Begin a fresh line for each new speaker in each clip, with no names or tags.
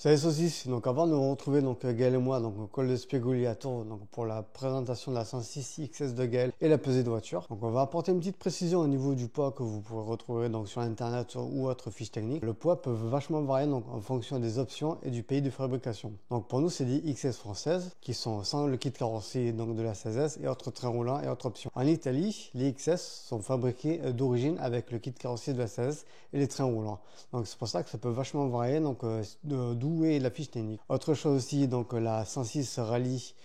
Salut saucisse, donc avant de nous retrouver Gaël et moi donc au col de Spieguli à Tours donc pour la présentation de la 106 XS de Gaël et la pesée de voiture. Donc on va apporter une petite précision au niveau du poids que vous pourrez retrouver donc sur internet ou autre fiche technique. Le poids peut vachement varier donc en fonction des options et du pays de fabrication. Donc pour nous c'est des XS françaises qui sont sans le kit carrosserie donc de la 16S et autres trains roulants et autres options. En Italie, les XS sont fabriqués d'origine avec le kit carrosserie de la 16S et les trains roulants. Donc c'est pour ça que ça peut vachement varier donc d'où et la fiche technique. Autre chose aussi, donc la 106 Rally,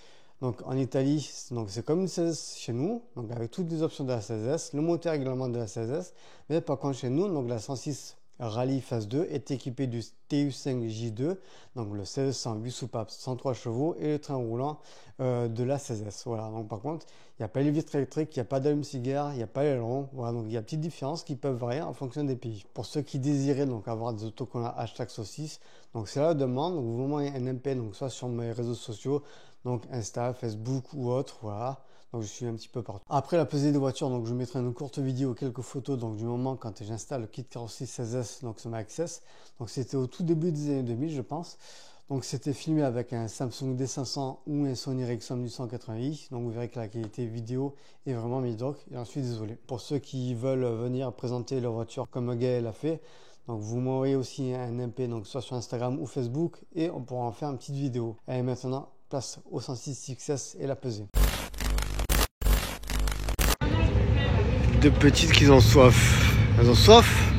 donc en Italie, donc c'est comme une 16 chez nous, donc avec toutes les options de la 16S, le moteur également de la 16S, mais par contre chez nous, donc la 106 Rally Phase 2 est équipé du TU5J2, donc le 1600 8 soupapes, 103 chevaux et le train roulant de la 16S. Voilà, donc par contre, il n'y a pas les vitres électriques, il n'y a pas d'allume-cigare, il n'y a pas l'aileron. Voilà, donc il y a petites différences qui peuvent varier en fonction des pays. Pour ceux qui désiraient donc avoir des autocollants hashtag saucisse, donc c'est la demande. Donc vous m'envoyez un MP, donc soit sur mes réseaux sociaux, donc Insta, Facebook ou autre, voilà. Donc je suis un petit peu partout. Après la pesée de voiture, donc je mettrai une courte vidéo, quelques photos donc du moment quand j'installe le kit carrosserie 16S, donc sur ma Access. Donc c'était au tout début des années 2000, je pense. Donc c'était filmé avec un Samsung D500 ou un Sony Ericsson 880i. Donc vous verrez que la qualité vidéo est vraiment médiocre. Et j'en suis désolé. Pour ceux qui veulent venir présenter leur voiture comme Gaël a fait, donc vous m'envoyez aussi un MP, donc soit sur Instagram ou Facebook, et on pourra en faire une petite vidéo. Et maintenant, place au 106 XS et la pesée. Deux petites qui ont soif. Elles ont soif?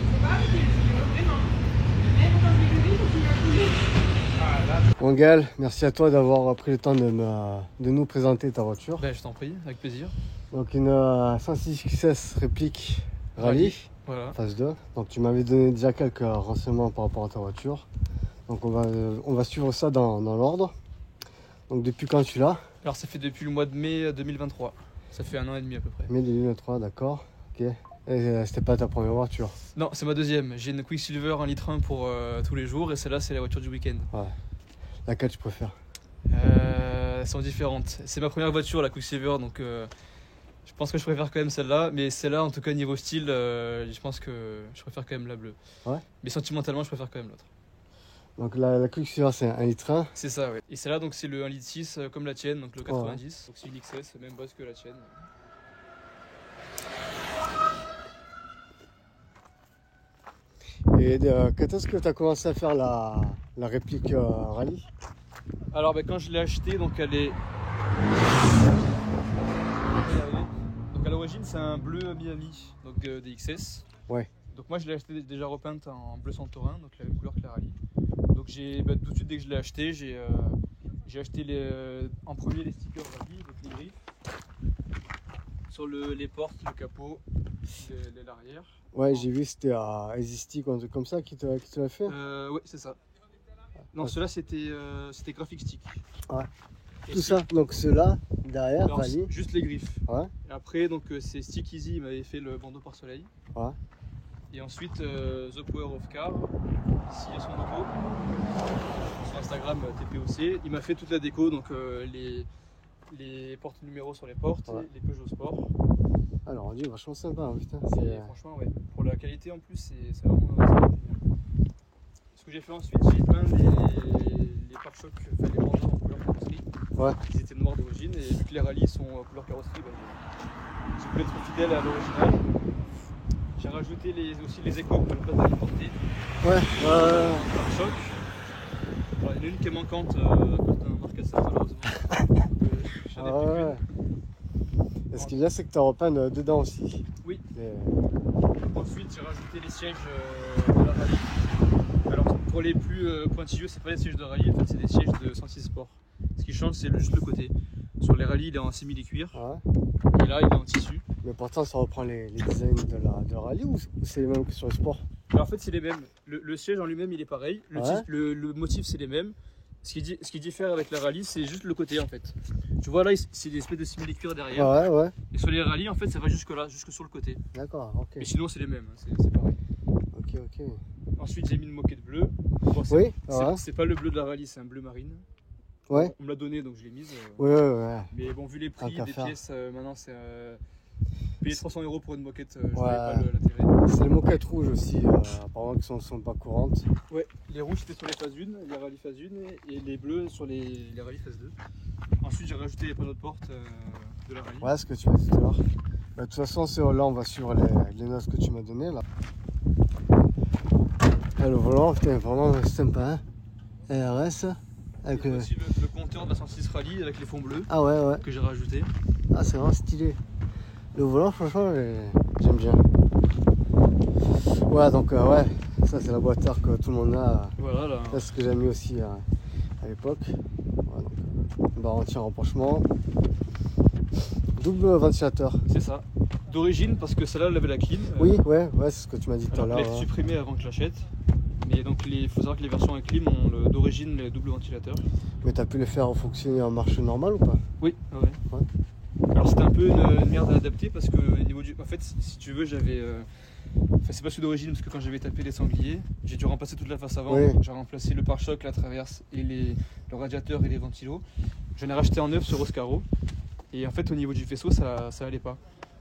Bon Gaël, merci à toi d'avoir pris le temps de nous présenter ta voiture.
Ben, je t'en prie, avec plaisir.
Donc une 106 XS réplique Rally,
voilà.
Phase 2. Donc tu m'avais donné déjà quelques renseignements par rapport à ta voiture. Donc on va suivre ça dans l'ordre. Donc depuis quand tu l'as?
Alors ça fait depuis le mois de mai 2023. Ça fait 1 an et demi à peu près.
Mai 2023, d'accord. Ok. Et c'était pas ta première voiture?
Non, c'est ma deuxième. J'ai une Quicksilver 1,1 litre pour tous les jours et celle-là c'est la voiture du week-end.
Ouais. Laquelle tu préfères?
Elles sont différentes. C'est ma première voiture, la Quicksilver, donc je pense que je préfère quand même celle-là. Mais celle-là, en tout cas niveau style, je pense que je préfère quand même la bleue.
Ouais.
Mais sentimentalement, je préfère quand même l'autre.
Donc la Quicksilver c'est un litre 1.
C'est ça, ouais. Et celle-là, donc c'est le 1,6 litre comme la tienne, donc le 90. Ouais. Donc c'est une XS, même bosse que la tienne.
Et quand est-ce que tu as commencé à faire la réplique Rally?
Alors quand je l'ai achetée, donc elle est... Donc à l'origine c'est un bleu Miami, donc des XS.
Ouais.
Donc moi je l'ai acheté déjà repeinte en bleu Santorin, donc la même couleur que la Rally. Donc tout de suite dès que je l'ai acheté, j'ai acheté en premier les stickers Rally, donc les griffes. Sur les portes, le capot, l'arrière.
Ouais, j'ai vu c'était à Existic ou un truc comme ça qui te l'a fait.
Ouais, c'est ça. Non, ouais. Ceux-là c'était Graphic Stick.
Ouais. Et tout ça, donc ceux-là derrière,
alors,
Rally.
Juste les griffes.
Ouais.
Et après, donc c'est Stick Easy, il m'avait fait le bandeau pare-soleil.
Ouais.
Et ensuite, The Power of Car, ici à son logo. Sur Instagram, TPOC. Il m'a fait toute la déco, donc les portes numéros sur les portes, ouais. Les Peugeot Sport.
Alors on dit vachement sympa, hein, putain.
Franchement, ouais. Pour la qualité en plus, c'est vraiment génial. Ce que j'ai fait ensuite, j'ai peint les pare-chocs, enfin les bandeaux en couleur carrosserie.
Ouais.
Ils étaient noirs d'origine et vu que les rallyes sont en couleur carrosserie, j'ai voulu être fidèle à l'original. J'ai rajouté aussi les échos pour ne pas porter.
Ouais.
Pare-choc. Alors, il y en a une qui est manquante à cause d'un marcasseur malheureusement. J'en ai plus qu'une.
Et ce qui est bien, c'est que tu as repeint dedans aussi.
Oui. Ensuite, j'ai rajouté les sièges de la rallye. Alors, pour les plus pointilleux, c'est pas des sièges de rallye, en fait, c'est des sièges de 106 Sport. Ce qui change, c'est juste le côté. Sur les rallyes, il est en simili-cuir. Ouais. Et là, il est en tissu.
Mais pourtant, ça reprend les designs de rallye ou c'est les mêmes que sur le sport?
Alors, en fait, c'est les mêmes. Le siège en lui-même, il est pareil. Le motif, c'est les mêmes. Ce qui diffère avec la rallye, c'est juste le côté en fait. Tu vois là, c'est des espèces de simili-cuir derrière.
Ouais, ouais.
Et sur les rallyes, en fait, ça va jusque là, jusque sur le côté.
D'accord, ok.
Mais sinon, c'est les mêmes, c'est pareil.
Ok, ok.
Ensuite, j'ai mis une moquette bleue. Bon,
oui,
c'est pas le bleu de la rallye, c'est un bleu marine.
Ouais.
On me l'a donné, donc je l'ai mise.
Ouais.
Mais bon, vu les prix des pièces, maintenant, c'est payer 300 € pour une moquette, je
ouais.
n'avais pas l'intérêt.
C'est les moquettes rouges aussi, apparemment qui sont pas courantes.
Ouais, les rouges c'était sur les phases 1, les rallyes phase 1 et les bleus sur les rallyes phase 2. Ensuite j'ai rajouté les panneaux de porte de la rallye.
Ouais, ce que tu m'as dit tout à l'heure. Bah, de toute façon, là on va suivre les notes que tu m'as données là. Ah, le volant, putain, vraiment sympa, hein. RS. Avec
Il y a aussi le compteur de la 106 Rallye avec les fonds bleus
Ah ouais.
que j'ai rajouté.
Ah, c'est vraiment stylé. Le volant, franchement, j'aime bien. Ouais, donc ouais, ça c'est la boîte à air que tout le monde a.
Voilà, là.
C'est ce que j'ai mis aussi à l'époque. Ouais, barre anti-rapprochement. Double ventilateur.
C'est ça. D'origine, parce que celle-là elle avait la clim.
Oui, ouais, c'est ce que tu m'as dit tout à l'heure.
Elle a été supprimée avant que je l'achète. Mais donc il faut savoir que les versions avec clim ont d'origine les doubles ventilateurs.
Mais t'as pu les faire fonctionner en marche normale ou pas?
Oui, ouais. Alors c'était un peu une merde à adapter parce que au niveau du. En fait, si tu veux, j'avais. Enfin, c'est pas celui d'origine parce que quand j'avais tapé les sangliers, j'ai dû remplacer toute la face avant.
Oui.
J'ai remplacé le pare-choc, la traverse et le radiateur et les ventilos. J'en ai racheté en neuf sur Oscaro. Et en fait, au niveau du faisceau, ça allait pas.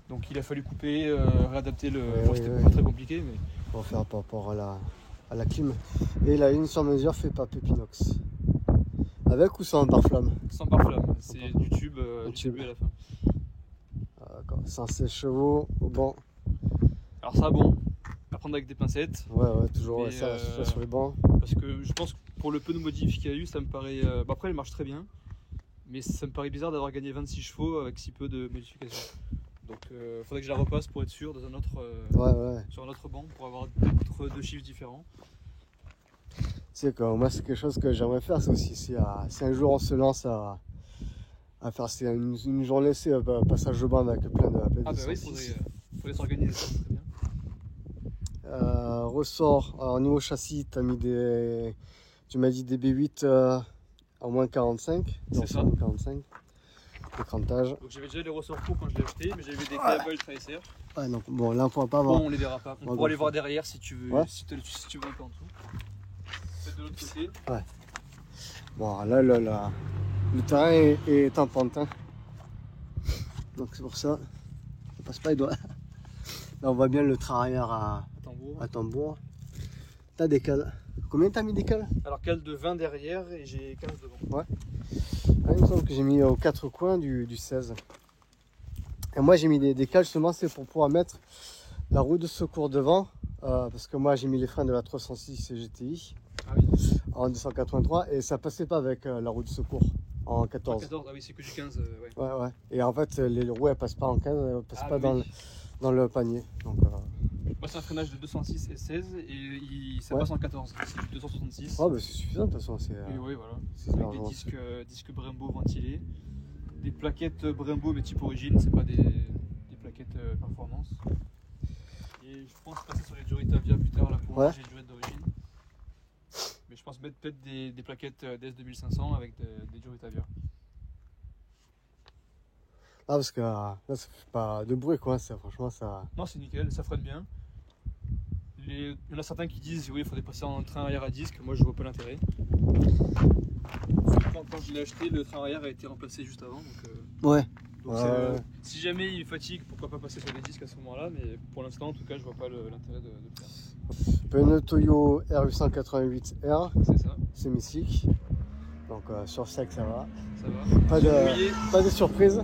Donc il a fallu couper, réadapter le.
Oui,
Bon, c'était pas très compliqué, mais.
Pour faire par rapport à la clim. Et la une sur mesure fait par Pepinox. Avec ou sans pare-flamme?
Sans pare-flamme, c'est du tube à la fin.
D'accord. 116 chevaux au banc.
Alors ça, bon, à prendre avec des pincettes.
Ouais, toujours
Mais,
ça sur les bancs.
Parce que je pense que pour le peu de modifs qu'il y a eu, ça me paraît. Bah après, elle marche très bien. Mais ça me paraît bizarre d'avoir gagné 26 chevaux avec si peu de modifications. Donc il faudrait que je la repasse pour être sûr dans un autre, sur un autre banc pour avoir deux chiffres différents.
Tu sais quoi, moi c'est quelque chose que j'aimerais faire, c'est aussi si un jour on se lance à faire une journée, c'est passage de bande avec plein de
Ah bah oui, il faudrait s'organiser, ça serait bien.
Ressort, alors, au niveau châssis, tu m'as dit des B8 en moins 45.
C'est ça.
45. L'écrantage.
Donc j'avais déjà les ressorts courts quand je l'ai acheté, mais j'avais des câbles TraSR.
Ouais, donc bon, là on pourra pas voir.
Bon, on les verra pas. On pourra les voir derrière si tu veux, si tu veux un peu en dessous. Peut-être de l'autre côté.
Ouais. Bon, là, le terrain est en pente. Hein. Donc c'est pour ça. On passe pas les doigts. Là on voit bien le train arrière à tambour. T'as des cales. Combien t'as mis des cales?
Alors cale de 20 derrière et j'ai 15 devant.
Ouais. Ah, il me semble que j'ai mis aux 4 coins du 16. Et moi j'ai mis des cales justement, c'est pour pouvoir mettre la roue de secours devant. Parce que moi j'ai mis les freins de la 306 GTI.
Ah oui.
En 283 et ça passait pas avec la roue de secoure en 14.
En 14, ah oui, c'est que du 15.
Ouais. Et en fait, les roues elles passent pas en 15, elles passent pas
oui.
dans le panier. Donc,
moi, c'est un freinage de 206 et 16 et ça passe en 14. C'est du 266.
Ah, bah c'est suffisant de toute façon.
Oui, voilà.
C'est
Avec des disques Brembo ventilés, des plaquettes Brembo mais type origine, c'est pas des plaquettes performance. Et je pense passer sur les Duritavia plus tard là pour changer les durettes d'origine. Mais je pense mettre peut-être des plaquettes DS2500 avec des Duritavia.
Ah, parce que là ça fait pas de bruit quoi, franchement ça.
Non, c'est nickel, ça freine bien. Il y en a certains qui disent oui, il faudrait passer en train arrière à disque. Moi, je vois pas l'intérêt. Quand je l'ai acheté, le train arrière a été remplacé juste avant. Donc, si jamais il fatigue, pourquoi pas passer sur des disques à ce moment-là. Mais pour l'instant, en tout cas, je vois pas l'intérêt de le faire.
Pneu Toyo R888R.
C'est ça.
C'est mythique. Donc sur sec ça va.
Ça va.
Pas de surprise.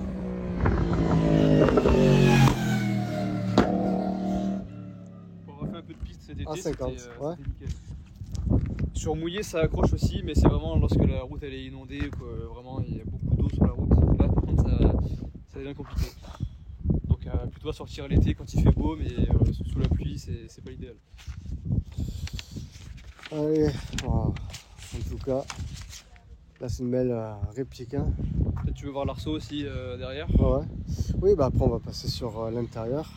Un peu de piste cet été,
50,
c'était nickel. Sur mouillé ça accroche aussi, mais c'est vraiment lorsque la route elle est inondée, que vraiment il y a beaucoup d'eau sur la route. Là par contre ça devient compliqué. Donc plutôt à sortir l'été quand il fait beau, mais sous la pluie c'est pas l'idéal.
Allez, voilà. En tout cas, là c'est une belle réplique. Hein.
Peut-être tu veux voir l'arceau aussi derrière.
Ouais. Oui, bah après on va passer sur l'intérieur.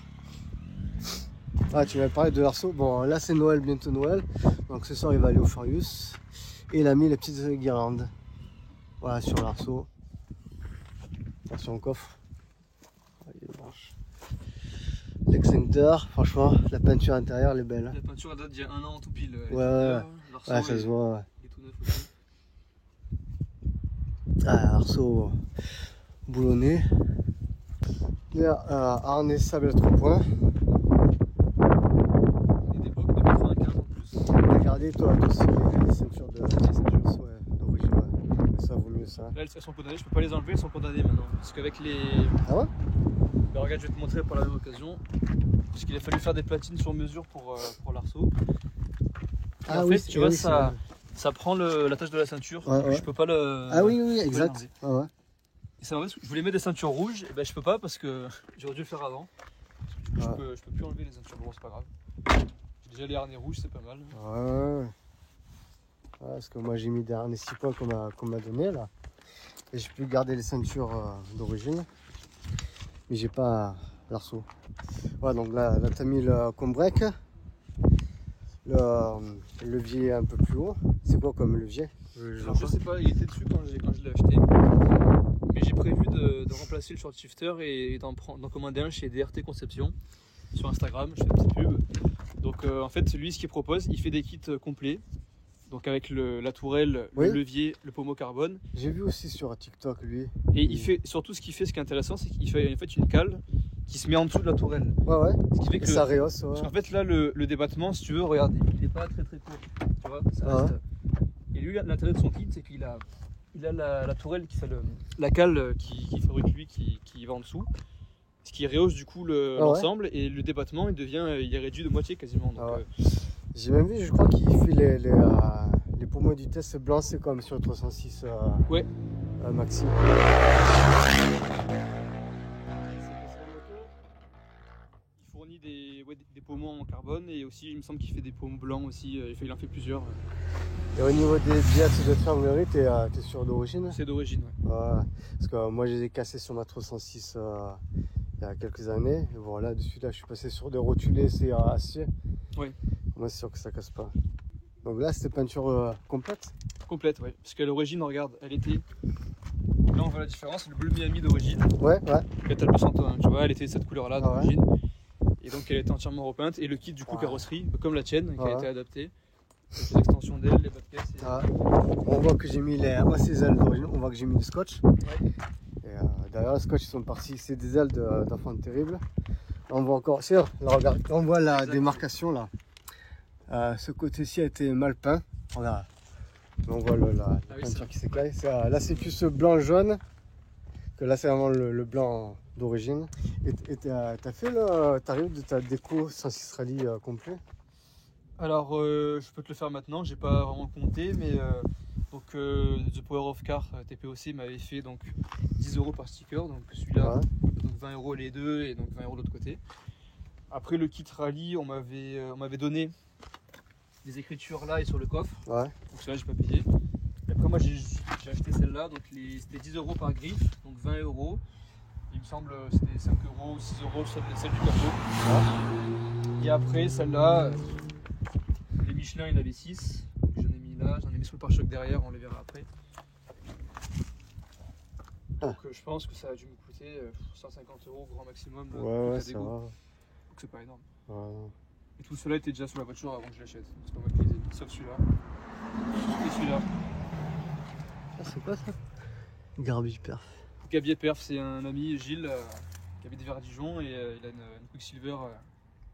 Ah, tu m'avais parlé de l'arceau. Bon, là c'est Noël, bientôt Noël. Donc ce soir il va aller au Farius. Et il a mis les petites guirlandes. Voilà, sur l'arceau. Attention au coffre. Il est branche. L'extincteur, franchement, la peinture intérieure elle est belle.
La peinture date d'il y a 1 an tout pile.
Ouais, ça se voit.
Il est tout neuf aussi.
Ah, arceau boulonné. Il y a harnais sable à 3 points. regardé toi aussi les ceintures d'origine, ouais. Ça vaut mieux ça.
Là, elles sont condamnées, je peux pas les enlever, elles sont condamnées maintenant. Parce qu'avec les.
Ah ouais?
Bah, regarde, je vais te montrer par la même occasion. Parce qu'il a fallu faire des platines sur mesure pour l'arceau.
Ah
en
oui,
fait, tu vois,
oui,
ça prend la tâche de la ceinture.
Ouais, ouais.
Je peux pas le.
Ah oui, oui,
je peux pas
exact.
l'enlever.
Ouais.
Et ça m'embête, je voulais mettre des ceintures rouges, et ben je peux pas parce que j'aurais dû le faire avant. Du coup, je peux plus enlever les ceintures. Bon, c'est pas grave. J'ai déjà les harnais rouges, c'est pas mal.
Ouais. Parce que moi j'ai mis des harnais 6 points qu'on m'a donné là. Et j'ai pu garder les ceintures d'origine. Mais j'ai pas l'arceau. Ouais, donc là tu as mis le combrec. Le levier un peu plus haut. C'est quoi comme levier?
Je sais pas, il était dessus quand je l'ai acheté. Mais j'ai prévu de remplacer le short shifter et d'en commander un chez DRT Conception sur Instagram. Je fais une petite pub. Donc en fait, lui, ce qu'il propose, il fait des kits complets. Donc avec la tourelle, le levier, le pommeau carbone.
J'ai vu aussi sur TikTok lui.
Et il fait surtout ce qui est intéressant, c'est qu'il fait en fait une cale qui se met en dessous de la tourelle.
Ouais.
Ce qui fait que
ça rehausse. Ouais.
Parce qu'en fait là, le débattement, si tu veux, regarde, il n'est pas très court. Tu vois, ça reste. Et lui, l'intérêt de son kit, c'est qu'il a la tourelle qui fait la cale qui fabrique lui, qui va en dessous. Ce qui rehausse du coup l'ensemble et le débattement il est réduit de moitié quasiment. Donc,
j'ai même vu, je crois qu'il fait les pommeaux du test blanc, c'est comme sur le 306 Maxi.
Il fournit des pommeaux en carbone et aussi il me semble qu'il fait des pommeaux blancs aussi, il en fait plusieurs.
Et au niveau des diaxes de trianglerie, t'es sûr d'origine?
C'est d'origine, ouais.
Parce que moi je les ai cassés sur ma 306 il y a quelques années. Et voilà, dessus là je suis passé sur des rotulés, c'est acier.
Oui.
Moi c'est sûr que ça casse pas. Donc là c'était peinture complète?
Complète, oui. Parce qu'à l'origine, regarde, elle était. Là on voit la différence, le bleu Miami d'origine.
Ouais.
La Talbot 101, tu vois, elle était de cette couleur là d'origine. Et donc elle était entièrement repeinte. Et le kit du coup carrosserie, comme la tienne, qui a été adapté. Donc, les extensions d'ailes, les bas de caisse.
On voit que j'ai mis ces ailes d'origine, on voit que j'ai mis du scotch.
Ouais.
Et derrière le scotch ils sont partis, c'est des ailes d'enfants terribles. Là, on voit encore, là, regarde, on voit la démarcation là. Ce côté-ci a été mal peint. Regarde. On voit la peinture qui s'éclaire. Là c'est plus blanc-jaune que là c'est vraiment le blanc d'origine. Et t'as fait le tarif de ta déco 106 Rally complet?
Alors je peux te le faire maintenant, j'ai pas vraiment compté, mais donc The Power of Car TPOC m'avait fait donc 10 € par sticker, donc celui-là, donc 20 € les deux et donc 20 € de l'autre côté. Après le kit rallye, on m'avait donné des écritures là et sur le coffre, donc celle-là j'ai pas payé. Et après moi j'ai acheté celle-là, donc c'était 10 € par griffe, donc 20 €. Il me semble c'était 5 €, 6 € celle du capot. Et après celle-là, les Michelin il y en avait 6, j'en ai mis là, j'en ai mis sous le pare-choc derrière, on les verra après. Donc je pense que ça a dû me coûter 150 € grand maximum.
Ouais, ça va.
Donc c'est pas énorme.
Ouais.
Et tout cela était déjà sur la voiture avant que je l'achète. C'est pas moi qui les ai mis, sauf celui-là. Et celui-là.
C'est quoi ça? Gabi Perf.
Gabi Perf, c'est un ami, Gilles, qui habite vers Dijon et il a une Quicksilver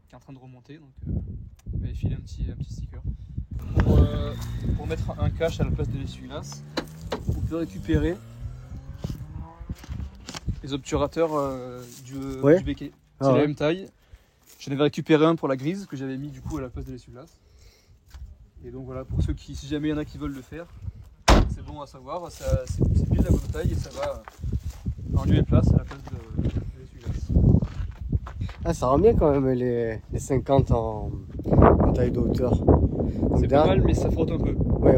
qui est en train de remonter. Donc il m'avait filé un petit sticker. Pour mettre un cache à la place de l'essuie-glace, on peut récupérer les obturateurs du béquet. C'est la même taille. J'en avais récupéré un pour la grise que j'avais mis du coup à la place de l'essuie-glace. Et donc voilà, pour ceux qui, si jamais il y en a qui veulent le faire, c'est bon à savoir, c'est pile la bonne taille et ça va en lieu et place à la place de l'essuie-glace.
Ça rend bien quand même les 50 en taille de hauteur.
C'est pas mal mais ça frotte un peu.
Oui,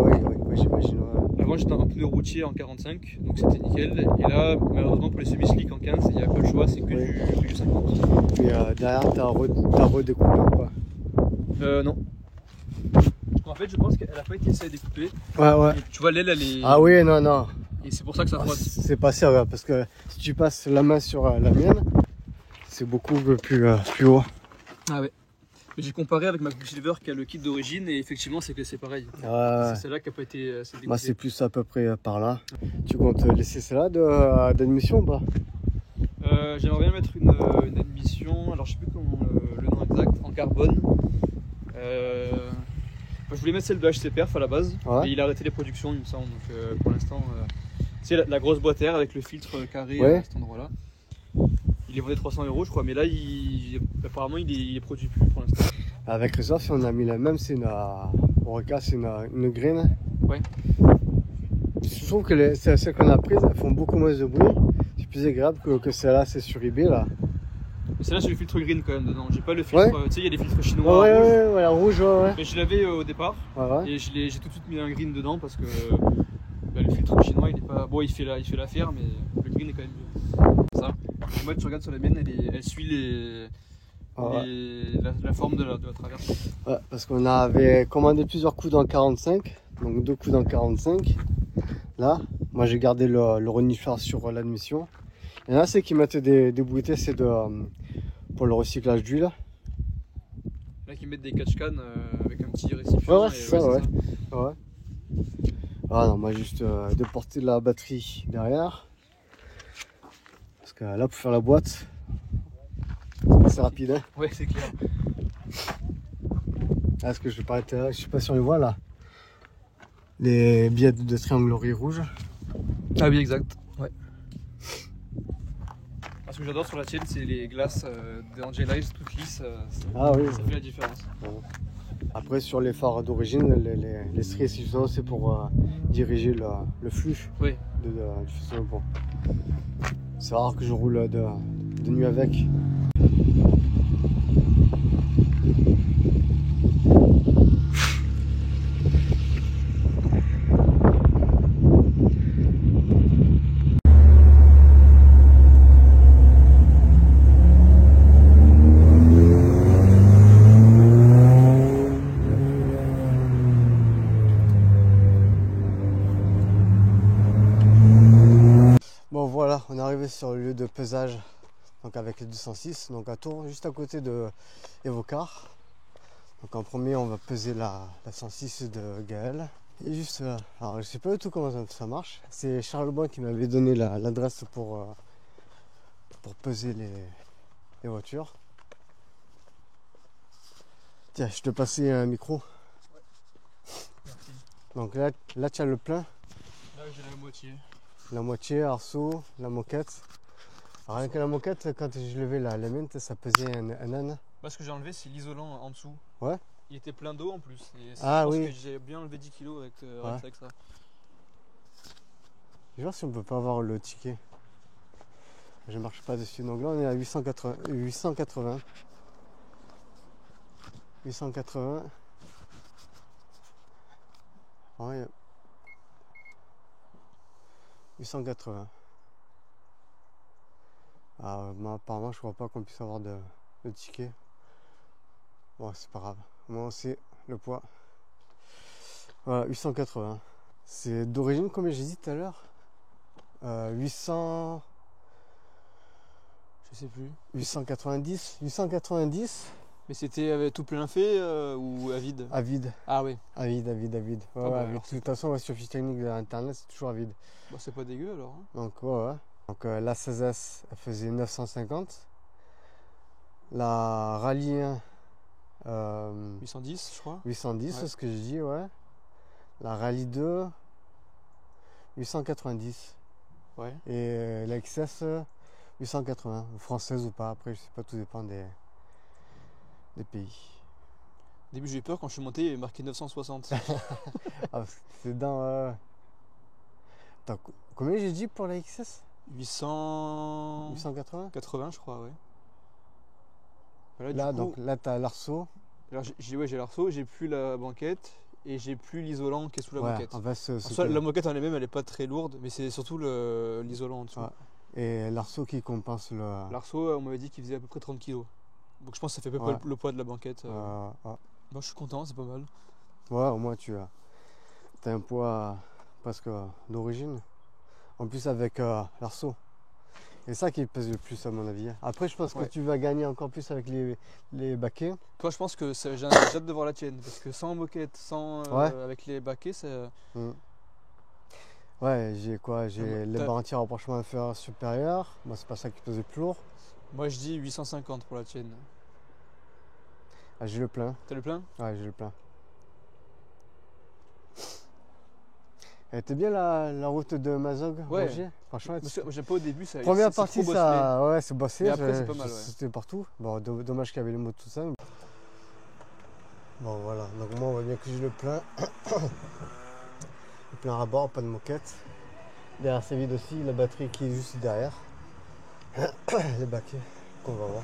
j'imagine.
Avant j'étais en pneu routier en 45, donc c'était nickel. Et là, malheureusement pour les semi-slick en 15, il n'y a pas le choix, c'est que du 50.
Et derrière, t'as redécoupé ou pas?
Non. En fait, je pense qu'elle n'a pas été essayée à découper.
Ouais.
Et tu vois, l'aile, elle est.
Ah oui, non.
Et c'est pour ça que ça frotte.
C'est pas sérieux, parce que si tu passes la main sur la mienne, c'est beaucoup plus haut.
Ah ouais. Mais j'ai comparé avec ma Quicksilver qui a le kit d'origine et effectivement c'est pareil. C'est celle-là qui n'a pas été assez découpée.
Moi c'est plus à peu près par là. Tu comptes laisser celle-là d'admission ou pas?
J'aimerais bien mettre une admission, alors je sais plus comment le nom exact, en carbone. Je voulais mettre celle de HC Perf à la base,
Ouais.
mais il a arrêté les productions, il me semble. Donc pour l'instant, c'est la grosse boîte air avec le filtre carré
Ouais.
à cet endroit-là. Il est vendu 300 € je crois, mais là apparemment il est produit plus pour l'instant.
Avec Resolve, on a mis la même, c'est Orica, c'est une green.
Ouais.
Je trouve que celles qu'on a prises, elles font beaucoup moins de bruit. C'est plus agréable que celle-là, c'est sur eBay là.
Mais celle-là, j'ai le filtre green quand même dedans. J'ai pas le filtre,
Ouais.
tu sais, il y a des filtres chinois
Ouais,
rouges.
ouais, la rouge, ouais.
Mais je l'avais au départ
Ouais.
et j'ai tout de suite mis un green dedans parce que le filtre chinois il est pas. Bon, il fait l'affaire, mais le green est quand même mieux. Ça. Et moi, tu regardes sur la mienne, elle suit la forme de la traverse.
Ouais, parce qu'on avait commandé plusieurs coups dans le 45, donc 2 coups dans le 45. Là, moi j'ai gardé le renifleur sur l'admission. Il y en a, c'est qui mettent des bouteilles, c'est pour le recyclage d'huile.
Là, qui mettent des catch cans avec un petit récipient.
Ouais, c'est ça, ouais. Ah non, moi juste déporter la batterie derrière. Parce que là, pour faire la boîte, c'est rapide. Hein.
Ouais, c'est clair.
Ah, ce que je vais pas être, je sais pas si on les voit là. Les billets de trianglerie rouge.
Ah oui, exact. Ouais. Ce que j'adore sur la tienne, c'est les glaces d'Angelize toutes lisses.
Ah oui.
Ça fait la différence.
Ouais. Après, sur les phares d'origine, les stries, c'est pour diriger le flux
Oui.
du faisceau. Bon. C'est rare que je roule de nuit avec. Bon voilà, on est arrivé sur le lieu de pesage, donc avec les 206, donc à Tours, juste à côté de Evocar. Donc en premier, on va peser la 106 de Gaël. Et juste là, alors je sais pas du tout comment ça marche. C'est Charles Bon qui m'avait donné l'adresse pour peser les voitures. Tiens, je te passais un micro.
Merci.
Donc là tu as le plein.
Là, j'ai la moitié.
La moitié, arceau, la moquette. Alors, rien que la moquette, quand je levais la mienne, ça pesait un âne.
Moi, ce que j'ai enlevé, c'est l'isolant en dessous.
Ouais.
Il était plein d'eau en plus. Et
Ah
je pense
oui.
que j'ai bien enlevé 10 kg avec ça.
Je vais voir si on peut pas avoir le ticket. Je marche pas dessus. Donc là, on est à 880. 880. 880. Ouais. 880. Ah, moi, apparemment, je vois pas qu'on puisse avoir de ticket. Bon, c'est pas grave. Moi aussi, le poids. Voilà, 880. C'est d'origine, combien j'ai dit tout à l'heure 800.
Je sais plus.
890. 890.
Mais c'était avec tout plein fait ou à vide?
À vide.
Ah oui.
À vide. Ouais,
Ah
ouais,
bah,
avec-
alors,
de toute façon, ouais, sur fiche technique de internet, c'est toujours à vide.
Bah, c'est pas dégueu alors. Hein.
Donc, ouais. Donc, la 16S, elle faisait 950. La Rallye 1,
810, je crois.
810,
Ouais.
c'est ce que je dis, ouais. La Rallye 2, 890.
Ouais.
Et la XS, 880. Française ou pas, après, je sais pas, tout dépend des pays.
Au début, j'ai eu peur quand je suis monté, il y avait marqué 960.
Ah, parce que c'est dans. Attends, combien j'ai dit pour la XS
880,
880.
je crois, ouais. Voilà,
Là,
du coup,
donc, là, t'as l'arceau.
alors j'ai l'arceau, j'ai plus la banquette et j'ai plus l'isolant qui est sous la
Ouais,
moquette.
en fait,
En soi, la moquette en elle-même, elle est pas très lourde, mais c'est surtout l'isolant en dessous.
Ouais. Et l'arceau qui compense le.
L'arceau, on m'avait dit qu'il faisait à peu près 30 kg. Donc je pense que ça fait à peu près
Ouais.
le poids de la banquette.
Ouais.
Moi, je suis content, c'est pas mal.
Ouais, au moins, tu as un poids presque d'origine. En plus, avec l'arceau. C'est ça qui pèse le plus, à mon avis. Après, je pense que
Ouais.
tu vas gagner encore plus avec les baquets.
Toi, je pense que j'ai hâte de voir la tienne, parce que sans moquette,
Ouais.
avec les baquets, c'est...
Ouais, j'ai quoi? J'ai les
T'as-
barres anti-rapprochement inférieur supérieur. Moi, c'est pas ça qui pèse le plus lourd.
Moi, je dis 850 pour la tienne.
Ah, j'ai le plein.
T'as le plein?
Ouais, j'ai le plein. Elle était bien la route de Mazog,
Ouais.
Roger. Franchement,
J'aime pas au début, ça.
première
c'est
partie,
trop
ça, ouais, c'est bossé.
Mais après, c'est pas mal, ouais.
C'était partout. Bon, dommage qu'il y avait les mots tout ça. Mais... Bon, voilà. Donc moi, on voit bien que j'ai le plein. Le plein à bord, pas de moquette. Derrière, c'est vide aussi. La batterie qui est juste derrière. Les baquets qu'on va voir.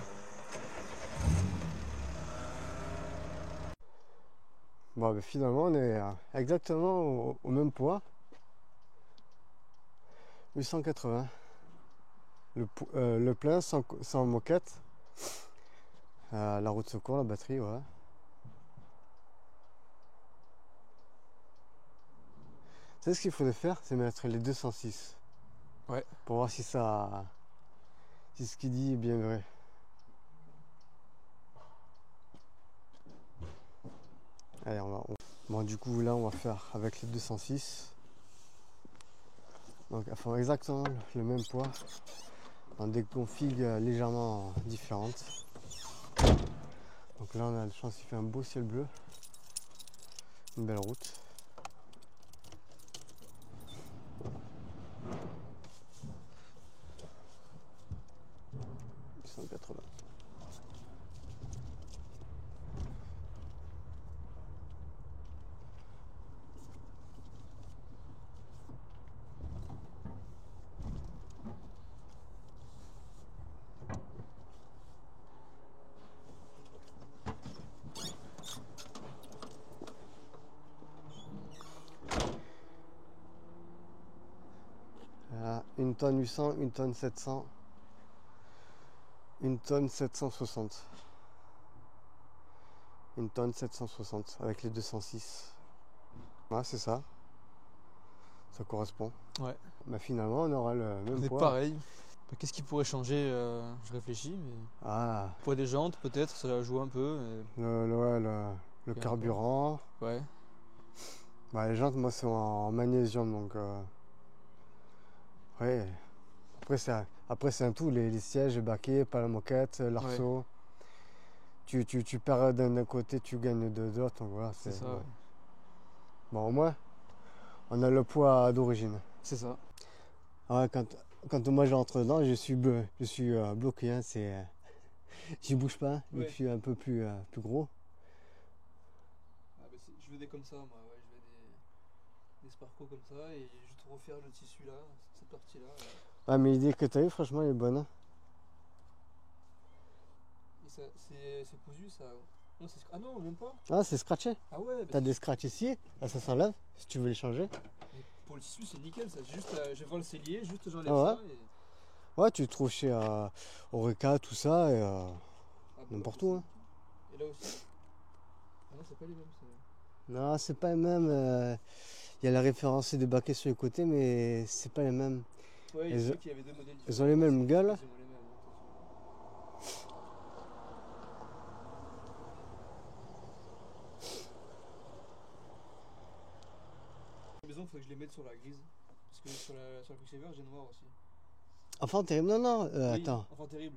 Bon, ben, finalement, on est exactement au même poids. 880. Le plein sans moquette. La roue de secours, la batterie, ouais. Tu sais ce qu'il faudrait faire, c'est mettre les 206.
Ouais.
Pour voir si ça. Si ce qu'il dit est bien vrai. Allez, bon, du coup, là, on va faire avec les 206. Donc, elles font exactement le même poids. Dans des configs légèrement différentes. Donc là, on a la chance qu'il fait un beau ciel bleu. Une belle route. Une tonne 800, une tonne 700, une tonne 760. Une tonne 760 avec les 206. Ouais, c'est ça. Ça correspond.
Ouais.
Bah, finalement, on aura le même
C'est
poids.
pareil. Qu'est-ce qui pourrait changer Je réfléchis, mais.
Ah,
Poids des jantes, peut-être, ça joue un peu.
le carburant.
Ouais.
Bah, les jantes, moi, c'est en magnésium, donc. Ouais. Après, c'est un tout. Les sièges, les baquets, pas la moquette, l'arceau. Ouais. Tu perds d'un côté, tu gagnes de l'autre. Donc voilà,
c'est ça.
Ouais.
Ouais.
Bon, au moins, on a le poids d'origine.
C'est ça.
Ouais, quand moi j'entre dedans, je suis bloqué. Hein, je bouge pas. Ouais. Je suis un peu plus gros.
Ah, bah, je veux des comme ça, moi. Ouais, je veux des Sparco comme ça et juste refaire le tissu là, cette partie-là.
Ouais, mais l'idée que tu as eue, franchement, elle est bonne. Hein.
Et c'est cousu, ça. Non, ah non, même pas.
Ah, c'est scratché.
Ah ouais. Bah
t'as des scratchs ici, là ça s'enlève, si tu veux les changer.
Mais pour le tissu, c'est nickel, ça. Juste, je vois le cellier, juste j'enlève
ça.
Et...
Ouais, tu le trouves chez Oreca, tout ça, et n'importe où. Hein.
Et là aussi. Ah non, c'est pas les mêmes, ça.
Non, c'est pas les mêmes. Il y a la référence des baquets sur les côtés, mais c'est pas les mêmes.
Ouais, il y avait deux modèles différents.
Ils ont les mêmes gueules.
Il faut que je les mette sur la grise. Parce que sur la Quicksilver, j'ai noir aussi.
Enfant terrible, non,
oui,
attends.
Enfant terrible.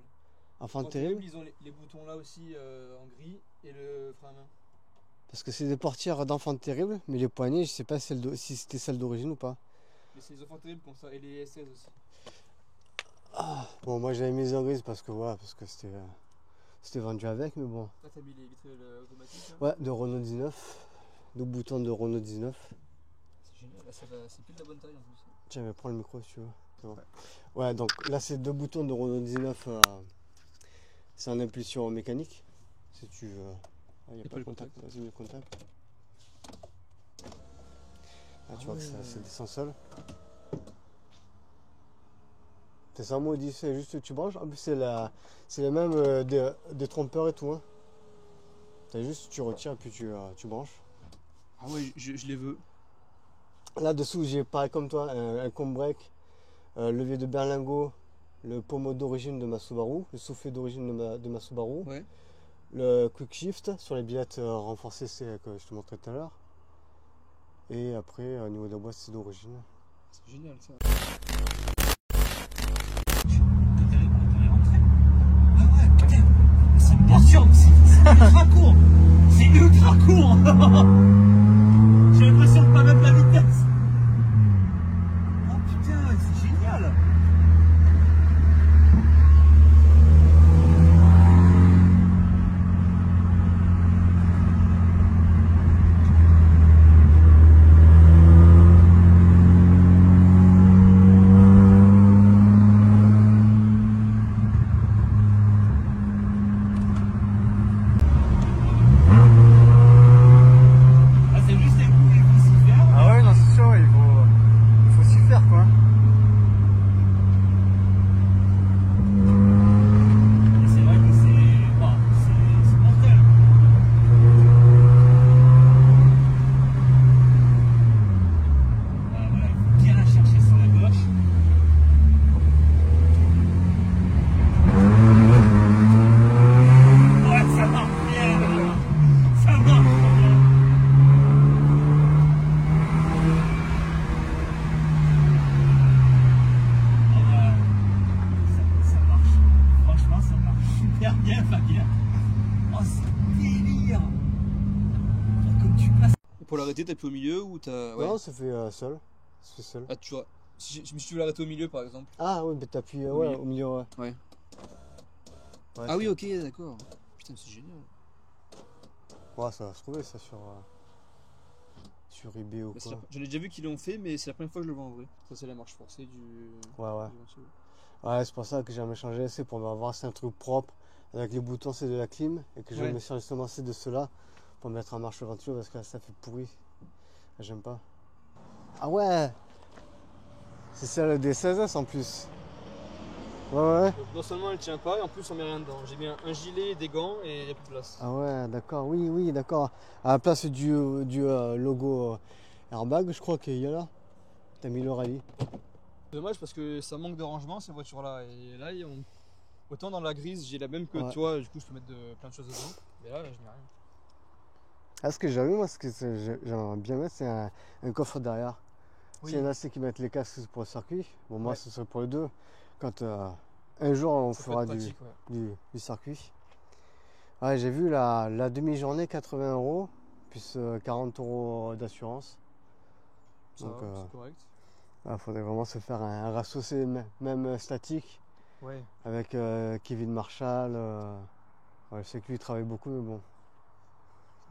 Enfant terrible.
Ils ont les boutons là aussi en gris et le frein à main.
Parce que c'est des portières d'enfant terrible, mais les poignées, je sais pas si c'était celle d'origine ou pas.
Mais c'est les enfants terribles comme ça, et les S16 aussi.
Ah, bon, moi j'avais mis en grise parce que c'était vendu avec, mais bon.
Là, t'as mis les vitrines automatiques
là. Ouais, de Renault 19. 2 boutons de Renault 19.
C'est génial, là c'est pile la bonne taille en plus.
Tiens, mais prends le micro si tu veux. C'est bon. Ouais, donc là c'est 2 boutons de Renault 19. C'est en impulsion mécanique. Si tu veux. Il n'y a pas de contact. Vas-y, le contact. Là, tu vois que ça descend seul. C'est sans maudit, c'est juste tu branches. En plus, c'est le même des trompeurs et tout. Hein. T'as juste, tu retires puis tu branches.
Ah ouais, je les veux.
Là-dessous, j'ai pareil comme toi, un combrec, levier de berlingot, le pommeau d'origine de ma Subaru, le soufflet d'origine de ma Subaru.
Ouais.
Le quick shift sur les billettes renforcées, c'est que je te montrais tout à l'heure. Et après, au niveau de la boîte, c'est d'origine.
C'est génial ça.
C'est une portion, c'est ultra court. C'est ultra court. J'ai l'impression de pas mettre la vitesse.
arrêter, t'appuies au milieu ou t'as... Ouais.
Non, ça fait seul. Ça fait seul.
Ah, tu vois. Si tu veux l'arrêter au milieu par exemple.
Ah oui, mais t'appuies
Au
ouais,
milieu.
au milieu, ouais.
Ouais.
Ouais,
Ah oui, ok, d'accord. Putain, c'est génial.
Ouais, ça va se trouver ça sur eBay ou
Bah,
quoi.
j'en ai déjà vu qu'ils l'ont fait, mais c'est la première fois que je le vois en vrai. Ça, c'est la marche forcée du.
Ouais, ouais.
du Ventilo.
Ouais, c'est pour ça que j'ai jamais changé. C'est pour avoir c'est un truc propre. Avec les boutons, c'est de la clim. Et que je
Ouais.
me suis justement c'est de cela pour mettre en marche le ventilo parce que là, ça fait pourri. J'aime pas. Ah ouais! C'est celle des 16S en plus. Ouais, ouais.
Donc, non seulement elle tient pas, et en plus on met rien dedans. J'ai mis un gilet, des gants et il n'y a plus de place.
Ah ouais, d'accord. Oui, oui, d'accord. À la place du logo airbag, je crois qu'il y a là. T'as mis le rallye.
C'est dommage parce que ça manque de rangement ces voitures-là. Et là, autant dans la grise, j'ai la même que
Ouais.
tu vois, du coup je peux mettre plein de choses dedans. Mais là, je n'ai rien.
Ah, ce que j'ai vu, moi, ce que j'aimerais bien mettre, c'est un coffre derrière.
Oui.
S'il y en a, c'est qui mettent les casques pour le circuit. Bon, moi,
Ouais.
ce serait pour les deux. Quand un jour, on
Ça peut
fera
être pratique, ouais.
du circuit. Ouais, j'ai vu la demi-journée, 80 €, plus 40 € d'assurance.
Ça
Donc,
va, c'est correct.
il faudrait vraiment se faire un ratio, même statique,
Ouais.
avec Kevin Marshall. Ouais, je sais que lui, il travaille beaucoup, mais bon.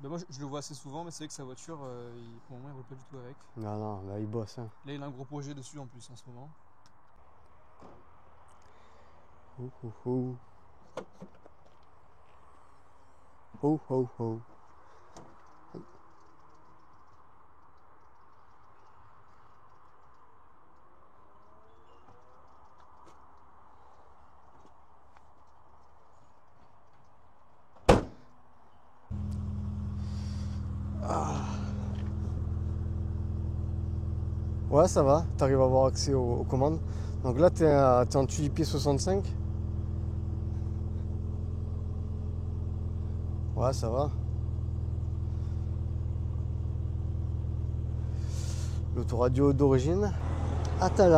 Ben moi, je le vois assez souvent, mais c'est vrai que sa voiture, pour le moment, il roule pas du tout avec.
Non, non, là, il bosse. Hein.
Là, il a un gros projet dessus en plus en ce moment.
Oh, oh, oh. Oh, oh, oh. Ouais, ça va, tu arrives à avoir accès aux commandes. Donc là, tu es en Tulipier 65. Ouais, ça va. L'autoradio d'origine. Ah, t'as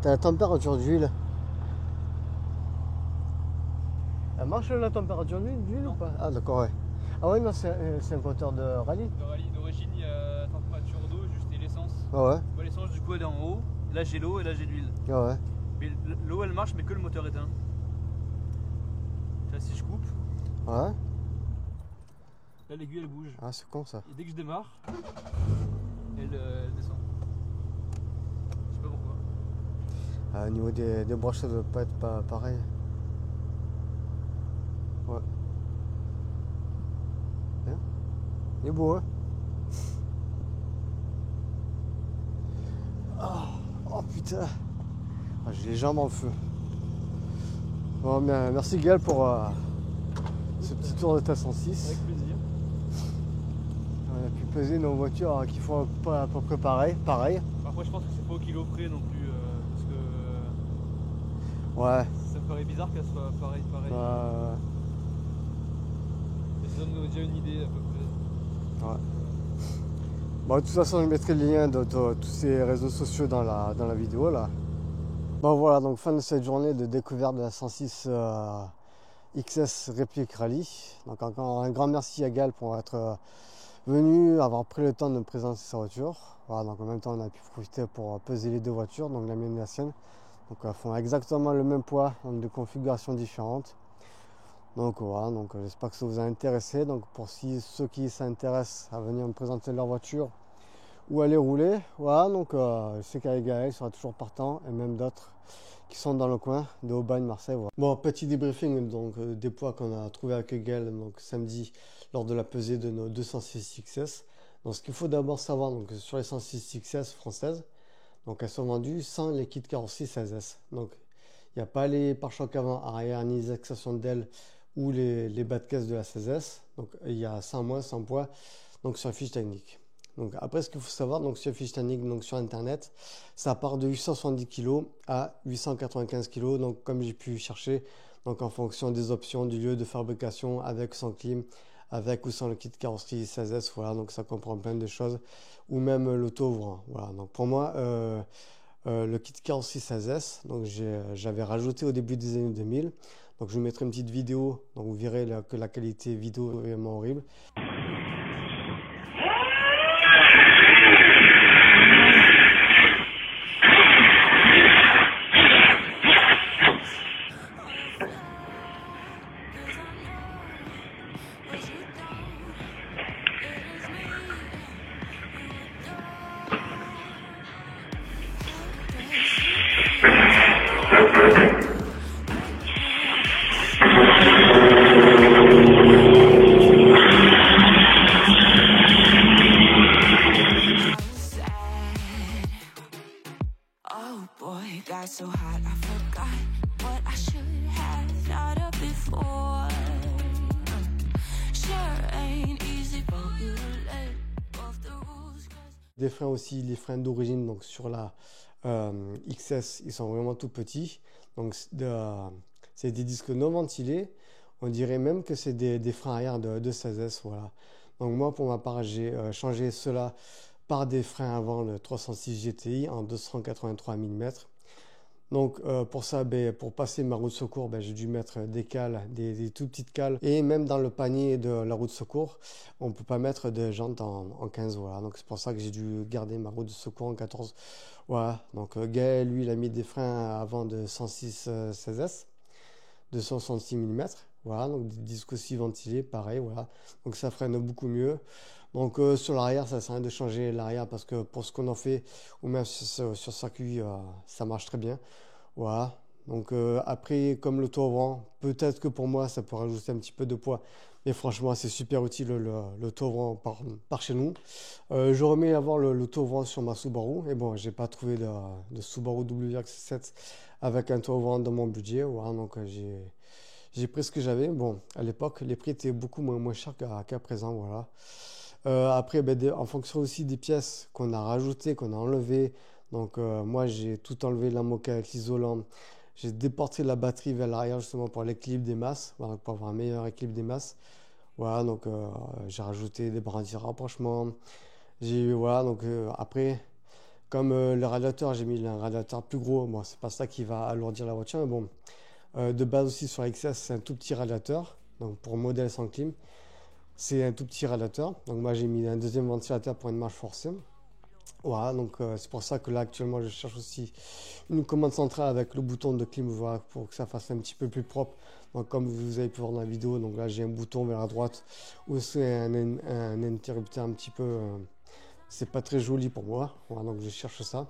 la température d'huile. Elle marche la température d'huile ou pas? Ah, d'accord, ouais. Ah, ouais, non, c'est un compteur de rallye.
Le rallye d'origine, il y a température d'eau, juste et l'essence.
Ah, ouais.
Moi, l'essence, du coup, elle est en haut. Là, j'ai l'eau et là, j'ai l'huile.
Ah, ouais.
Mais l'eau, elle marche, mais que le moteur éteint. Là, si je coupe,
Ouais.
là, l'aiguille, elle bouge.
Ah, c'est con ça.
Et dès que je démarre, elle descend. Je sais pas pourquoi.
Au niveau des broches, ça doit pas être pareil. Ouais. Bien. Il est beau, hein? Oh putain! Ah, j'ai les jambes en feu. Bon, bien, merci Gaël pour ce petit tour de ta 106.
Avec plaisir.
On a pu peser nos voitures qui font pas à peu près pareil.
Après, je pense que c'est pas au kilo près non plus. Parce que
Ouais.
ça me paraît bizarre qu'elle soit pareil. Mais ça donne déjà une idée à peu près.
Ouais. Bon, de toute façon, je mettrai le lien de tous ces réseaux sociaux dans la vidéo là. Bon voilà, donc fin de cette journée de découverte de la 106 XS Réplique Rallye. Donc encore un grand merci à Gal pour être venu, avoir pris le temps de me présenter sa voiture. Voilà, donc en même temps on a pu profiter pour peser les deux voitures, donc la mienne et la sienne. Donc elles font exactement le même poids, donc de configurations différentes. Donc voilà, donc j'espère que ça vous a intéressé. Donc pour ceux qui s'intéressent à venir me présenter leur voiture ou aller rouler, voilà, donc je sais qu'avec Gaël sera toujours partant et même d'autres qui sont dans le coin de Aubagne, Marseille. Voilà. Bon, petit débriefing donc des poids qu'on a trouvé avec Gaël donc samedi lors de la pesée de nos 206 XS. Donc ce qu'il faut d'abord savoir donc sur les 106 XS françaises, donc elles sont vendues sans les kits carrosserie 16S. Donc il n'y a pas les pare-chocs avant, arrière ni les extensions d'ailes ou les bas de caisse de la 16S. Donc il y a 100 moins, 100 poids donc sur la fiche technique. Donc après ce qu'il faut savoir donc sur la fiche technique donc sur internet, ça part de 870 kg à 895 kg. Donc comme j'ai pu chercher donc en fonction des options du lieu de fabrication avec ou sans clim, avec ou sans le kit carrosserie 16S, voilà, donc ça comprend plein de choses ou même l'auto-ouvrant. Voilà, donc pour moi le kit carrosserie 16S, donc j'avais rajouté au début des années 2000. Donc je vous mettrai une petite vidéo, donc vous verrez que la qualité vidéo est vraiment horrible.
Oh boy, got so hot I forgot what I should have thought of before. Sure ain't easy for you to let off the rules.
Des freins aussi, les freins d'origine, donc sur la XS, ils sont vraiment tout petits. Donc c'est des disques non ventilés. On dirait même que c'est des freins arrière de 16S. Voilà. Donc moi, pour ma part, j'ai changé cela par des freins avant le 306 GTI en 283 mm. Donc pour ça, pour passer ma roue de secours, j'ai dû mettre des cales, des tout petites cales. Et même dans le panier de la roue de secours, on ne peut pas mettre de jantes en 15. Voilà. Donc c'est pour ça que j'ai dû garder ma roue de secours en 14. Voilà. Donc Gaël, lui, il a mis des freins avant de 106 16S, de 166 mm. Voilà. Donc des disques aussi ventilés, pareil. Voilà. Donc ça freine beaucoup mieux. Donc sur l'arrière, ça sert à rien de changer l'arrière parce que pour ce qu'on en fait, ou même sur circuit, ça marche très bien. Voilà. Donc après, comme le toit-ouvrant, peut-être que pour moi, ça peut rajouter un petit peu de poids. Mais franchement, c'est super utile le toit-ouvrant par chez nous. Je remets à voir le toit-ouvrant sur ma Subaru. Et bon, j'ai pas trouvé de Subaru WRX7 avec un toit-ouvrant dans mon budget. Voilà. Donc j'ai pris ce que j'avais. Bon, à l'époque, les prix étaient beaucoup moins chers qu'à présent. Voilà. Après, en fonction aussi des pièces qu'on a rajoutées, qu'on a enlevées. Donc moi, j'ai tout enlevé, la moquette avec l'isolant. J'ai déporté la batterie vers l'arrière justement pour l'équilibre des masses, voilà, pour avoir un meilleur équilibre des masses. Voilà, donc j'ai rajouté des brindilles rapprochement. Voilà, donc après, comme le radiateur, j'ai mis un radiateur plus gros. Bon, c'est pas ça qui va alourdir la voiture, mais bon. De base aussi sur la XS, c'est un tout petit radiateur. Donc pour modèle sans clim. C'est un tout petit radiateur. Donc moi j'ai mis un deuxième ventilateur pour une marche forcée. Voilà, donc c'est pour ça que là actuellement je cherche aussi une commande centrale avec le bouton de clim, voilà, pour que ça fasse un petit peu plus propre. Donc comme vous avez pu voir dans la vidéo, donc là j'ai un bouton vers la droite où c'est un interrupteur un petit peu, c'est pas très joli pour moi. Voilà, donc je cherche ça.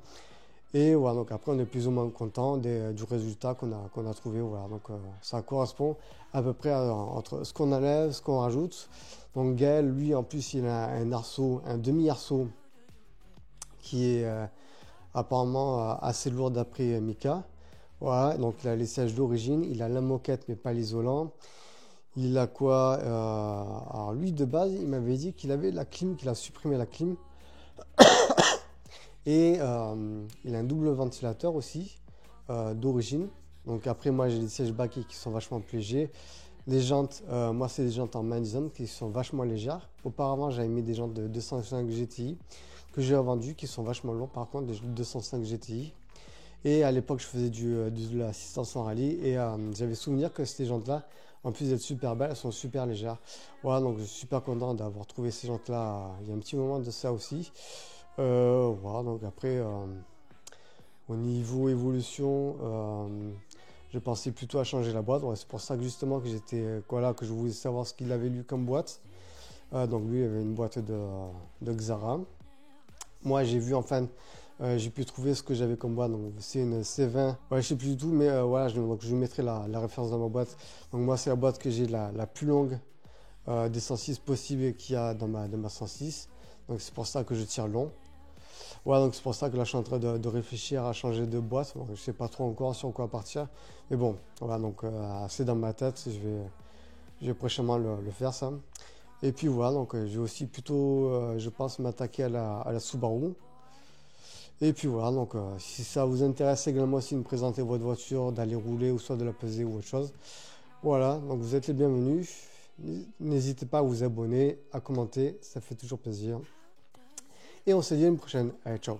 Et voilà, donc après on est plus ou moins content du résultat qu'on a trouvé. Voilà, donc ça correspond à peu près entre ce qu'on enlève, ce qu'on rajoute. Donc Gaël, lui en plus il a un arceau, un demi-arceau qui est apparemment assez lourd d'après Mika. Voilà, donc il a les sièges d'origine, il a la moquette mais pas l'isolant. Il a quoi alors lui de base il m'avait dit qu'il avait la clim, qu'il a supprimé la clim. Et il a un double ventilateur aussi d'origine. Donc après moi j'ai des sièges baquets qui sont vachement plus légers. Les jantes, moi c'est des jantes en Madison qui sont vachement légères. Auparavant j'avais mis des jantes de 205 GTI que j'ai revendues qui sont vachement lourdes par contre, des 205 GTI. Et à l'époque je faisais de l'assistance en rallye et j'avais souvenir que ces jantes là, en plus d'être super belles, elles sont super légères. Voilà, donc je suis super content d'avoir trouvé ces jantes là il y a un petit moment de ça aussi. Voilà, donc après au niveau évolution, je pensais plutôt à changer la boîte. Ouais, c'est pour ça que justement que que je voulais savoir ce qu'il avait lu comme boîte. Donc lui il avait une boîte de Xara. Moi j'ai vu enfin, j'ai pu trouver ce que j'avais comme boîte. Donc c'est une C20. Ouais, je sais plus du tout, mais voilà, donc je mettrai la référence dans ma boîte. Donc moi c'est la boîte que j'ai la plus longue des 106 possibles qu'il y a dans ma 106. Donc c'est pour ça que je tire long. Voilà, donc c'est pour ça que là je suis en train de réfléchir à changer de boîte. Bon, je ne sais pas trop encore sur quoi partir. Mais bon, voilà, donc c'est dans ma tête. Je vais prochainement le faire ça. Et puis voilà, donc je vais aussi plutôt, je pense, m'attaquer à la Subaru. Et puis voilà, donc si ça vous intéresse également aussi de me présenter votre voiture, d'aller rouler ou soit de la peser ou autre chose. Voilà, donc vous êtes les bienvenus. N'hésitez pas à vous abonner, à commenter, ça fait toujours plaisir. Et on se dit à une prochaine. Allez, ciao.